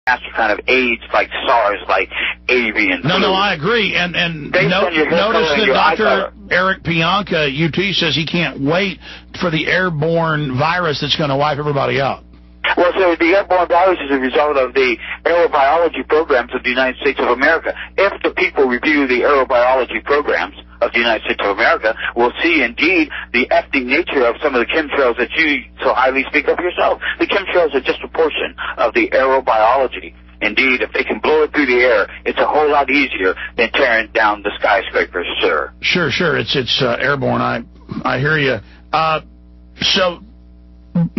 master kind of AIDS, like SARS, like avian flu. No, I agree. And notice that Dr. Eric Pianka, UT, says he can't wait for the airborne virus that's going to wipe everybody out. Well, so the airborne virus is a result of the aerobiology programs of the United States of America. If the people review the aerobiology programs of the United States of America, we'll see indeed the effing nature of some of the chemtrails that you so highly speak of yourself. The chemtrails are just a portion of the aerobiology. Indeed, if they can blow it through the air, it's a whole lot easier than tearing down the skyscrapers, sir. Sure. It's airborne. I hear you. So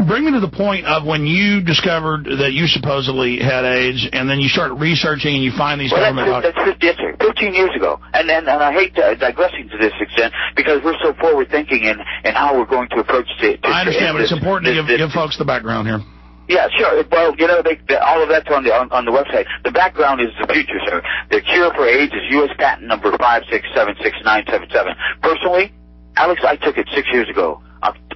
bring me to the point of when you discovered that you supposedly had AIDS, and then you start researching and you find these government documents. Yes, sir. 15 years ago. And I hate digressing to this extent because we're so forward-thinking in how we're going to approach it. I understand, but it's important to give folks the background here. Yeah, sure. Well, you know, all of that's on the website. The background is the future, sir. The cure for AIDS is U.S. patent number 5676977. Personally, Alex, I took it 6 years ago.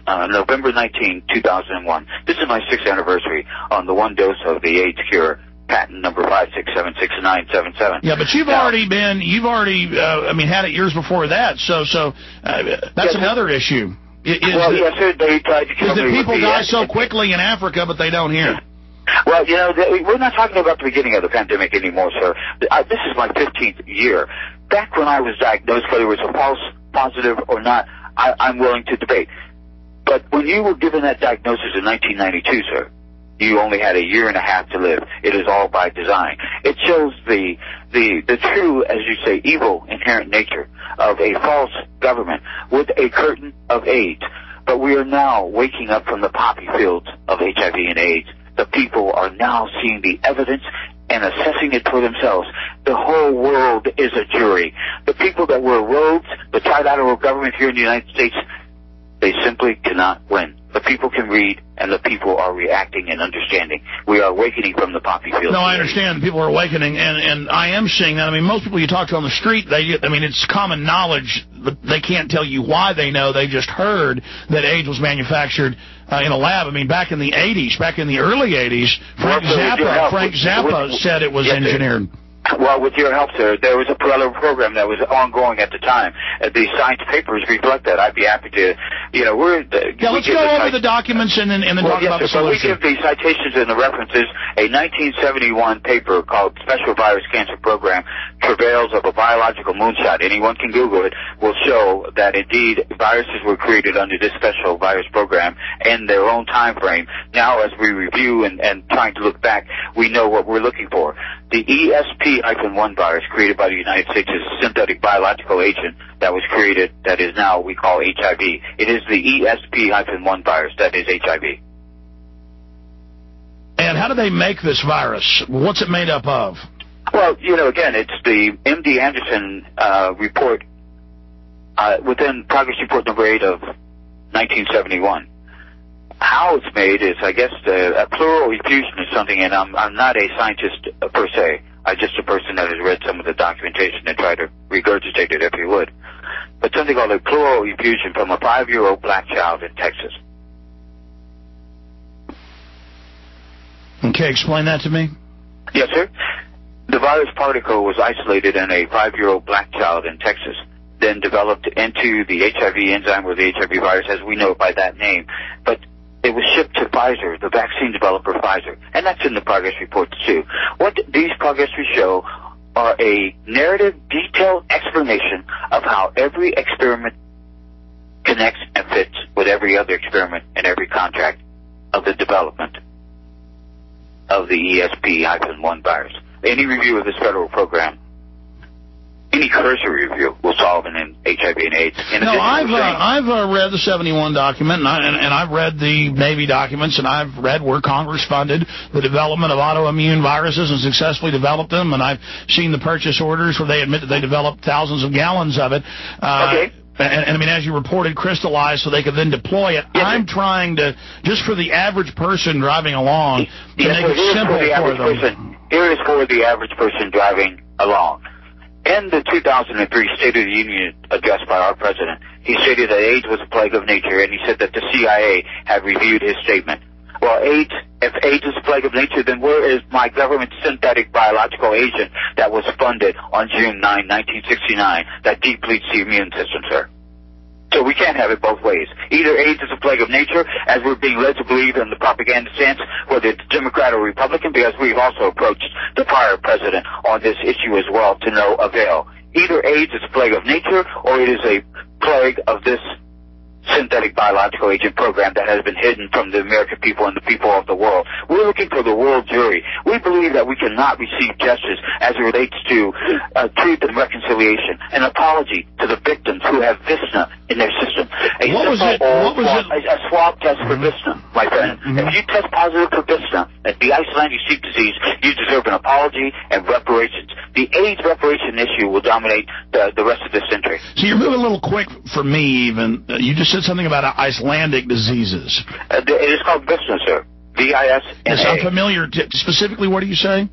November 19, 2001. This is my 6th anniversary on the one dose of the AIDS cure, patent number 5676977. Yeah, but you've already had it years before that. So that's another issue. Yes, sir. They tried to kill me. People die so quickly in Africa, but they don't here. Well, you know, we're not talking about the beginning of the pandemic anymore, sir. This is my 15th year. Back when I was diagnosed, whether it was a false positive or not, I'm willing to debate. But when you were given that diagnosis in 1992, sir, you only had a year and a half to live. It is all by design. It shows the true, as you say, evil inherent nature of a false government with a curtain of AIDS. But we are now waking up from the poppy fields of HIV and AIDS. The people are now seeing the evidence and assessing it for themselves. The whole world is a jury. The people that were rogues, the trilateral government here in the United States, they simply cannot win. The people can read, and the people are reacting and understanding. We are awakening from the poppy field. No, I understand. People are awakening, and I am seeing that. I mean, most people you talk to on the street, it's common knowledge. They can't tell you why they know. They just heard that AIDS was manufactured in a lab. I mean, back in the 80s, back in the early 80s, Frank Zappa said it was engineered. Well, with your help, sir, there was a parallel program that was ongoing at the time. The science papers reflect that. I'd be happy to, let's go over the documents and then talk about the solution. We give the citations and the references. A 1971 paper called Special Virus Cancer Program, Travails of a Biological Moonshot. Anyone can Google it. Will show that indeed viruses were created under this special virus program in their own time frame. Now, as we review and trying to look back, we know what we're looking for. The ESP-1 virus created by the United States is a synthetic biological agent that was created that is now we call HIV. It is the ESP-1 virus that is HIV. And how do they make this virus? What's it made up of? Well, again, it's the MD Anderson report within Progress Report number 8 of 1971. How it's made is, I guess, a pleural effusion is something, and I'm not a scientist per se. I'm just a person that has read some of the documentation and tried to regurgitate it, if you would. But something called a pleural effusion from a 5-year-old black child in Texas. Okay, explain that to me. Yes, sir. The virus particle was isolated in a 5-year-old black child in Texas, then developed into the HIV enzyme or the HIV virus as we know it by that name. But it was shipped to Pfizer, the vaccine developer Pfizer, and that's in the progress reports too. What these progress reports show are a narrative, detailed explanation of how every experiment connects and fits with every other experiment and every contract of the development of the ESP-1 virus. Any review of this federal program, any cursory review will solve an HIV and AIDS. No, I've read the 71 document, and I've read the Navy documents, and I've read where Congress funded the development of autoimmune viruses and successfully developed them, and I've seen the purchase orders where they admit that they developed thousands of gallons of it. Okay. And I mean, as you reported, crystallized so they could then deploy it. Yes, I'm trying to, just for the average person driving along, to make it simple for them. Here is for the average person driving along. In the 2003 State of the Union address by our president, he stated that AIDS was a plague of nature, and he said that the CIA had reviewed his statement. Well, if AIDS is a plague of nature, then where is my government synthetic biological agent that was funded on June 9, 1969, that depletes the immune system, sir? So we can't have it both ways. Either AIDS is a plague of nature, as we're being led to believe in the propaganda stance, whether it's Democrat or Republican, because we've also approached the prior president on this issue as well to no avail. Either AIDS is a plague of nature, or it is a plague of this synthetic biological agent program that has been hidden from the American people and the people of the world. We're looking for the world jury. We believe that we cannot receive justice as it relates to truth and reconciliation, an apology to the victims who have Visna in their system. A swab test for Visna, my friend. If you test positive for Visna, the Icelandic sheep disease, you deserve an apology and reparations. The AIDS reparation issue will dominate the rest of this century. So you're moving a little quick for me, even. You just said something about Icelandic diseases. It is called Visna, sir. V-I-S-N-A. Yes, I'm familiar. Specifically, what are you saying?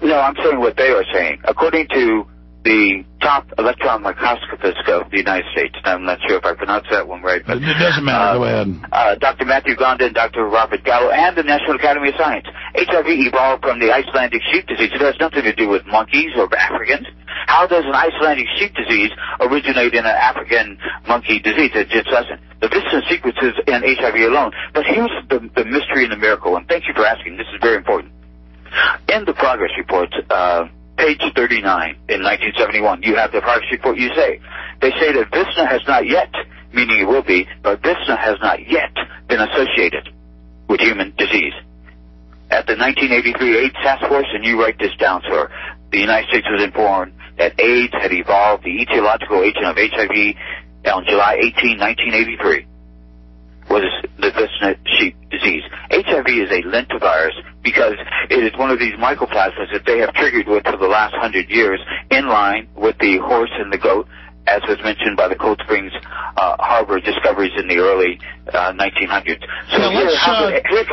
No, I'm saying what they are saying. According to the top electron microscopist of the United States, I'm not sure if I pronounced that one right, but it doesn't matter. Go ahead. Dr. Matthew Gonda and Dr. Robert Gallo and the National Academy of Science. HIV evolved from the Icelandic sheep disease. It has nothing to do with monkeys or Africans. How does an Icelandic sheep disease originate in an African monkey disease? It just doesn't. The Visna sequence is in HIV alone. But here's the mystery and the miracle, and thank you for asking. This is very important. In the progress report, page 39 in 1971, you have the progress report. They say that Visna has not yet, meaning it will be, but Visna has not yet been associated with human disease. At the 1983 AIDS Task Force, and you write this down, sir, the United States was informed that AIDS had evolved the etiological agent of HIV on July 18, 1983, was the Visna sheep disease. HIV is a lentivirus because it is one of these mycoplasmas that they have triggered with for the last 100 years, in line with the horse and the goat, as was mentioned by the Cold Springs Harbor discoveries in the early 1900s. So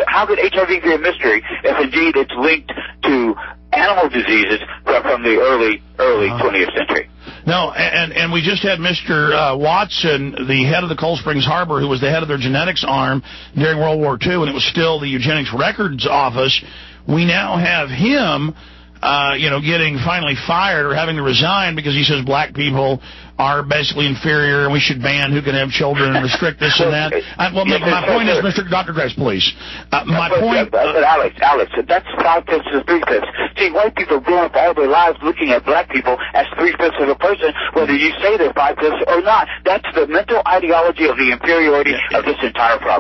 how could HIV be a mystery if indeed it's linked to animal diseases from the early 20th century? No, and we just had Mr. Watson, the head of the Cold Springs Harbor, who was the head of their genetics arm during World War II, and it was still the Eugenics Records Office. We now have him, getting finally fired or having to resign because he says black people are basically inferior and we should ban who can have children and restrict this and that. My point is, Dr. Grace, please. My point... But Alex, that's 5/5 to 3/5. See, white people grow up all their lives looking at black people as 3/5 of a person, whether you say they're 5/5 or not. That's the mental ideology of the inferiority of this entire problem.